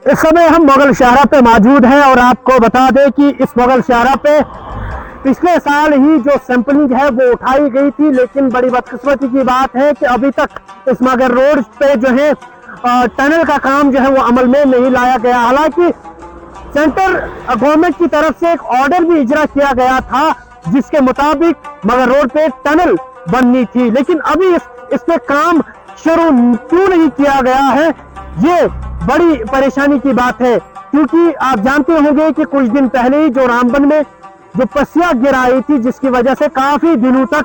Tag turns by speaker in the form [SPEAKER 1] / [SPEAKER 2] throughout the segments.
[SPEAKER 1] इस समय हम मुगल शाहरा पे मौजूद हैं और आपको बता दें कि इस मुगल शाहरा पे पिछले साल ही जो सैंपलिंग है वो उठाई गई थी, लेकिन बड़ी बदकिस्मती की बात है कि अभी तक इस मगर रोड पे जो है टनल का काम जो है वो अमल में नहीं लाया गया। हालांकि सेंटर गवर्नमेंट की तरफ से एक ऑर्डर भी इजरा किया गया था जिसके मुताबिक मगर रोड पे टनल बननी थी, लेकिन अभी इस पे काम शुरू क्यों नहीं किया गया है, ये बड़ी परेशानी की बात है। क्योंकि आप जानते होंगे कि कुछ दिन पहले ही जो रामबन में जो पसिया गिर आई थी, जिसकी वजह से काफी दिनों तक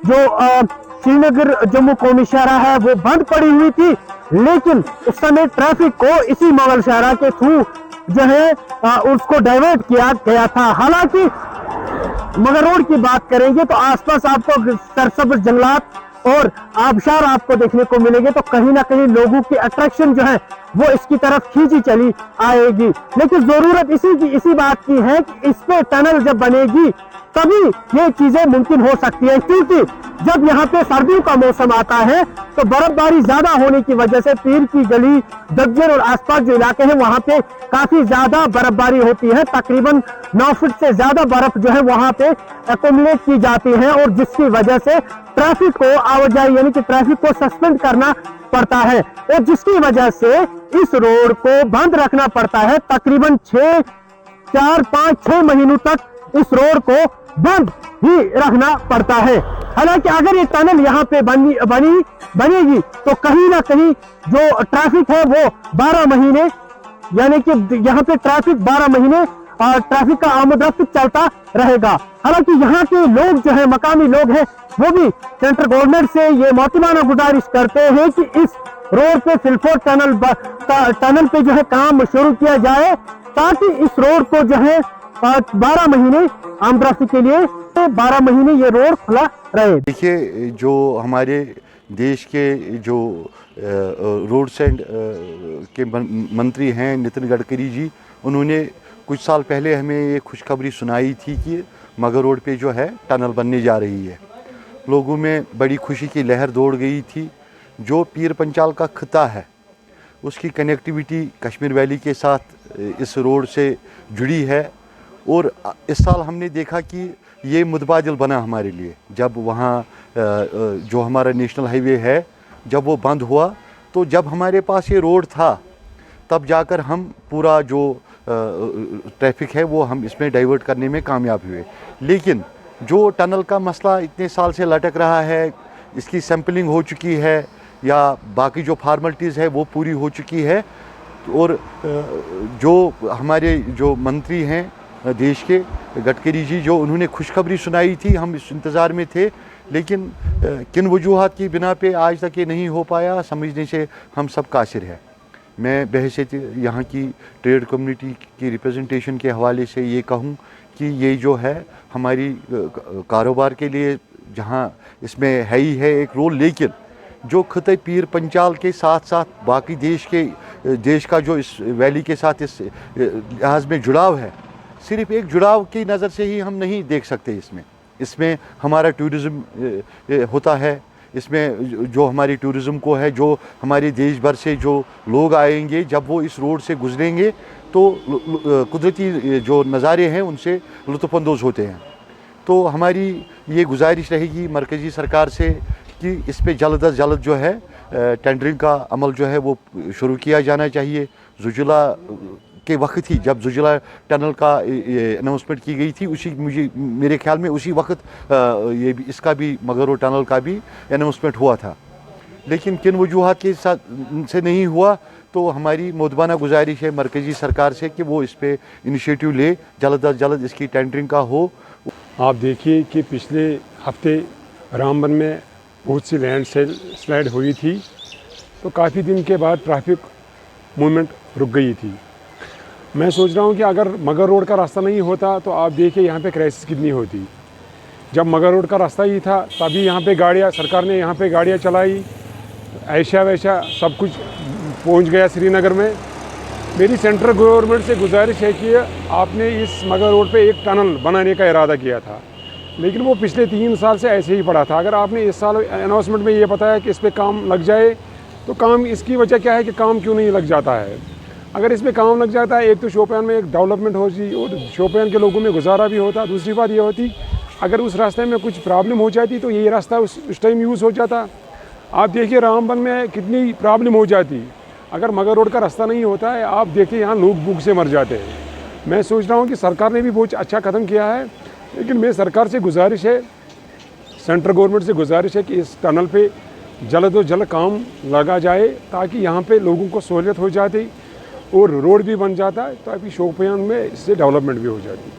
[SPEAKER 1] जो श्रीनगर जम्मू कौमी शहरा है वो बंद पड़ी हुई थी, लेकिन उस समय ट्रैफिक को इसी मुगल शहरा के थ्रू जो है उसको डाइवर्ट किया गया था। हालांकि मगर रोड की बात करेंगे तो आसपास आपको सरसब्ज जंगलात और आबशार आपको देखने को मिलेंगे, तो कहीं ना कहीं लोगों की अट्रैक्शन जो है वो इसकी तरफ खींची चली आएगी। लेकिन जरूरत इसी बात की है कि इस पे टनल जब बनेगी तभी ये चीजें मुमकिन हो सकती है, क्योंकि जब यहाँ पे सर्दियों का मौसम आता है तो बर्फबारी ज्यादा होने की वजह से पीर की गली, दज्जर और आसपास जो इलाके हैं वहाँ पे काफी ज्यादा बर्फबारी होती है। तकरीबन 9 फुट से ज्यादा बर्फ जो है वहाँ पे एक्युमुलेट की जाती है और जिसकी वजह से ट्रैफिक को आवाजाही यानी कि ट्रैफिक को सस्पेंड करना पड़ता है और जिसकी वजह से इस रोड को बंद रखना पड़ता है। तकरीबन 6 महीनों तक इस रोड को बंद ही रखना पड़ता है। हालांकि अगर ये टनल यहाँ पे बनेगी तो कहीं ना कहीं जो ट्रैफिक है वो 12 महीने यानी कि यहाँ पे ट्रैफिक 12 महीने और ट्रैफिक का आमद-रफ्त चलता रहेगा। हालांकि यहाँ के लोग जो है मकामी लोग हैं वो भी सेंट्रल गवर्नमेंट से ये मौतिमाना गुजारिश करते हैं कि इस रोड पे फिलफोर टनल पे जो है काम शुरू किया जाए, ताकि इस रोड को जो है 12 महीने आमद-रफ्त के लिए 12 महीने ये रोड खुला रहे।
[SPEAKER 2] देखिए, जो हमारे देश के जो रोड्स एंड के मंत्री हैं नितिन गडकरी जी, उन्होंने कुछ साल पहले हमें ये खुशखबरी सुनाई थी कि मगर रोड पे जो है टनल बनने जा रही है। लोगों में बड़ी खुशी की लहर दौड़ गई थी। जो पीर पंचाल का खिता है उसकी कनेक्टिविटी कश्मीर वैली के साथ इस रोड से जुड़ी है और इस साल हमने देखा कि ये मुतबादिल बना हमारे लिए। जब वहाँ जो हमारा नेशनल हाईवे है जब वो बंद हुआ, तो जब हमारे पास ये रोड था तब जाकर हम पूरा जो ट्रैफिक है वो हम इसमें डाइवर्ट करने में कामयाब हुए। लेकिन जो टनल का मसला इतने साल से लटक रहा है, इसकी सैंपलिंग हो चुकी है या बाकी जो फार्मेलिटीज़ है वो पूरी हो चुकी है, और जो हमारे जो मंत्री हैं देश के गडकरी जी, जो उन्होंने खुशखबरी सुनाई थी, हम इस इंतज़ार में थे, लेकिन किन वजूहात की बिना पे आज तक ये नहीं हो पाया, समझने से हम सब कासिर है। मैं बहैसियत यहाँ की ट्रेड कम्युनिटी की रिप्रेजेंटेशन के हवाले से ये कहूँ कि ये जो है हमारी कारोबार के लिए जहाँ इसमें है ही है एक रोल, लेकिन जो खिते पीर पंचाल के साथ साथ बाकी देश का जो इस वैली के साथ इस लिहाज में जुड़ाव है, सिर्फ एक जुड़ाव की नज़र से ही हम नहीं देख सकते। इसमें हमारा टूरिज़्म होता है, इसमें जो हमारी टूरिज़्म को है, जो हमारे देश भर से जो लोग आएंगे, जब वो इस रोड से गुजरेंगे तो कुदरती जो नज़ारे हैं उनसे लुत्फ़अंदोज़ होते हैं। तो हमारी ये गुजारिश रहेगी मरकज़ी सरकार से कि इस पे जल्द अज जल्द जो है टेंडरिंग का अमल जो है वो शुरू किया जाना चाहिए। जुजला के वक्त ही जब जुजला टनल का अनाउंसमेंट की गई थी, मेरे ख्याल में उसी वक्त इसका भी मगर रोड टनल का भी अनाउंसमेंट हुआ था, लेकिन किन वजूहात के साथ से नहीं हुआ। तो हमारी मोदबाना गुजारिश है मरकज़ी सरकार से कि वो इस पे इनिशिएटिव ले, जल्द अज जल्द इसकी टेंडरिंग का हो।
[SPEAKER 3] आप देखिए कि पिछले हफ्ते रामबन में बहुत सी लैंड स्लाइड हुई थी, तो काफ़ी दिन के बाद ट्रैफिक मूवमेंट रुक गई थी। मैं सोच रहा हूँ कि अगर मगर रोड का रास्ता नहीं होता तो आप देखिए यहाँ पे क्राइसिस कितनी होती। जब मगर रोड का रास्ता ही था तभी यहाँ पे गाड़ियाँ, सरकार ने यहाँ पे गाड़ियाँ चलाई, ऐशा वैशा सब कुछ पहुँच गया श्रीनगर में। मेरी सेंट्रल गवर्नमेंट से गुजारिश है कि आपने इस मगर रोड पे एक टनल बनाने का इरादा किया था, लेकिन वो पिछले 3 साल से ऐसे ही पड़ा था। अगर आपने इस साल अनाउंसमेंट में ये बताया कि इस पे काम लग जाए, तो काम इसकी वजह क्या है कि काम क्यों नहीं लग जाता है। अगर इस पे काम लग जाता है, एक तो शोपियान में एक डेवलपमेंट होती और शोपियान के लोगों में गुजारा भी होता। दूसरी बात ये होती, अगर उस रास्ते में कुछ प्रॉब्लम हो जाती तो ये रास्ता उस टाइम यूज़ हो जाता। आप देखिए रामबन में कितनी प्रॉब्लम हो जाती अगर मगर रोड का रास्ता नहीं होता है। आप देखिए यहाँ लोग भूख से मर जाते हैं। मैं सोच रहा हूँ कि सरकार ने भी बहुत अच्छा कदम किया है, लेकिन मेरी सरकार से गुजारिश है, सेंट्रल गवर्नमेंट से गुजारिश है कि इस टनल पे जल्द से जल्द काम लगा जाए ताकि यहाँ पे लोगों को सहूलियत हो जाती और रोड भी बन जाता है, ताकि शोपियान में इससे डेवलपमेंट भी हो जाती।